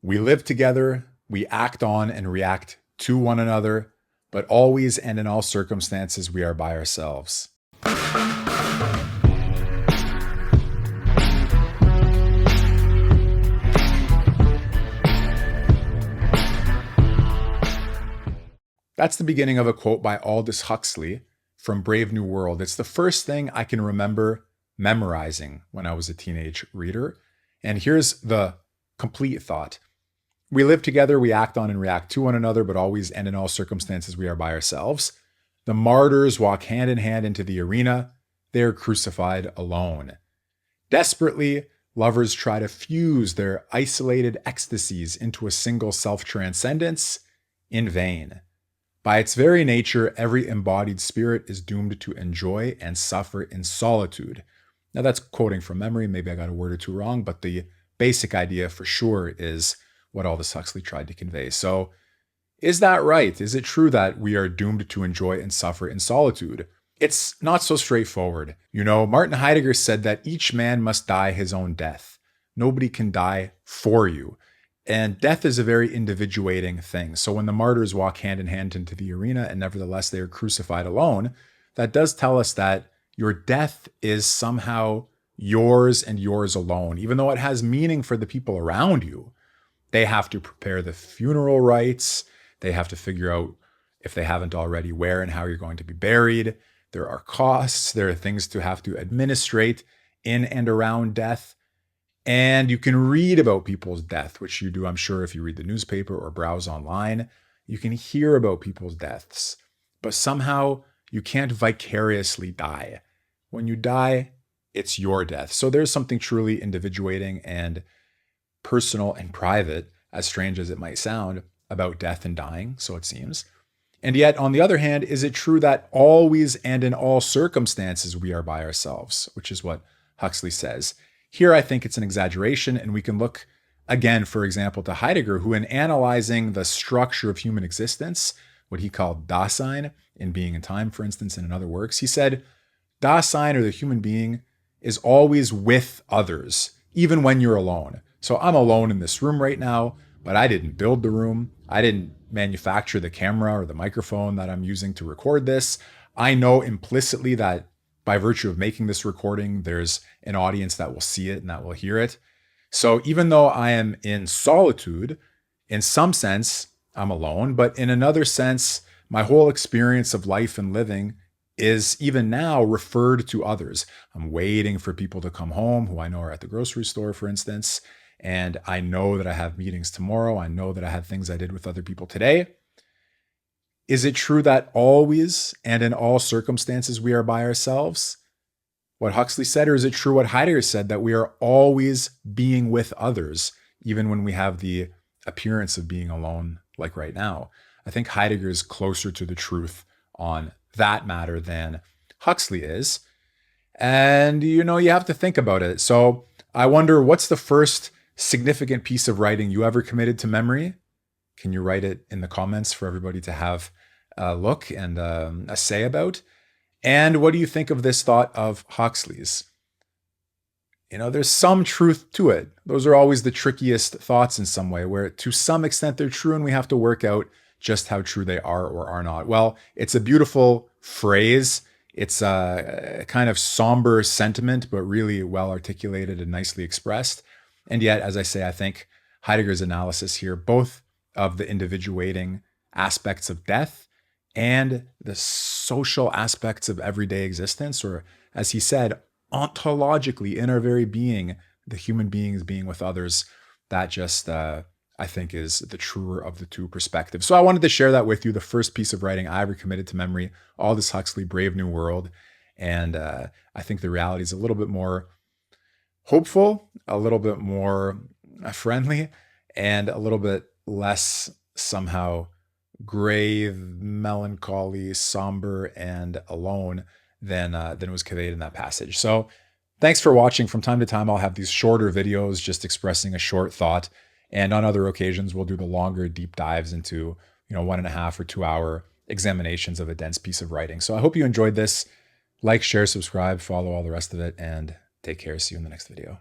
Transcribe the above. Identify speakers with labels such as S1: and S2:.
S1: We live together, we act on and react to one another, but always and in all circumstances we are by ourselves. That's the beginning of a quote by Aldous Huxley from Brave New World. It's the first thing I can remember memorizing when I was a teenage reader. And here's the complete thought. We live together, we act on and react to one another, but always and in all circumstances we are by ourselves. The martyrs walk hand in hand into the arena. They are crucified alone. Desperately, lovers try to fuse their isolated ecstasies into a single self-transcendence. In vain. By its very nature, every embodied spirit is doomed to enjoy and suffer in solitude. Now that's quoting from memory. Maybe I got a word or two wrong, but the basic idea for sure is what Aldous Huxley tried to convey. So is that right? Is it true that we are doomed to enjoy and suffer in solitude? It's not so straightforward. Martin Heidegger said that each man must die his own death. Nobody can die for you. And death is a very individuating thing. So when the martyrs walk hand in hand into the arena and nevertheless they are crucified alone, that does tell us that your death is somehow yours and yours alone, even though it has meaning for the people around you. They have to prepare the funeral rites. They have to figure out, if they haven't already, where and how you're going to be buried. There are costs. There are things to have to administrate in and around death. And you can read about people's death, which you do, I'm sure, if you read the newspaper or browse online. You can hear about people's deaths, but somehow you can't vicariously die. When you die, it's your death. So there's something truly individuating and personal and private, as strange as it might sound, about death and dying, so it seems. And yet, on the other hand, is it true that always and in all circumstances we are by ourselves, which is what Huxley says? Here, I think it's an exaggeration, and we can look again, for example, to Heidegger, who in analyzing the structure of human existence, what he called Dasein, in Being and Time, for instance, and in other works, he said, Dasein, or the human being, is always with others, even when you're alone. So I'm alone in this room right now, but I didn't build the room. I didn't manufacture the camera or the microphone that I'm using to record this. I know implicitly that by virtue of making this recording, there's an audience that will see it and that will hear it. So even though I am in solitude, in some sense, I'm alone, but in another sense, my whole experience of life and living is even now referred to others. I'm waiting for people to come home who I know are at the grocery store, for instance, and I know that I have meetings tomorrow. I know that I had things I did with other people today. Is it true that always and in all circumstances we are by ourselves? What Huxley said, or is it true what Heidegger said, that we are always being with others, even when we have the appearance of being alone, like right now? I think Heidegger is closer to the truth on that matter than Huxley is. And, you have to think about it. So I wonder, what's the first significant piece of writing you ever committed to memory? Can you write it in the comments for everybody to have a look and a say about? And what do you think of this thought of Huxley's? There's some truth to it. Those are always the trickiest thoughts in some way, where to some extent they're true and we have to work out just how true they are or are not. Well, it's a beautiful phrase. It's a kind of somber sentiment, but really well articulated and nicely expressed. And yet, as I say, I think Heidegger's analysis here, both of the individuating aspects of death and the social aspects of everyday existence, or as he said, ontologically in our very being, the human beings being with others, that just, I think, is the truer of the two perspectives. So I wanted to share that with you, the first piece of writing I ever committed to memory, Aldous Huxley, Brave New World. And I think the reality is a little bit more hopeful, a little bit more friendly, and a little bit less somehow grave, melancholy, somber, and alone than was conveyed in that passage. So thanks for watching. From time to time, I'll have these shorter videos just expressing a short thought. And on other occasions, we'll do the longer deep dives into, 1.5 or 2 hour examinations of a dense piece of writing. So I hope you enjoyed this. Like, share, subscribe, follow all the rest of it, and take care. See you in the next video.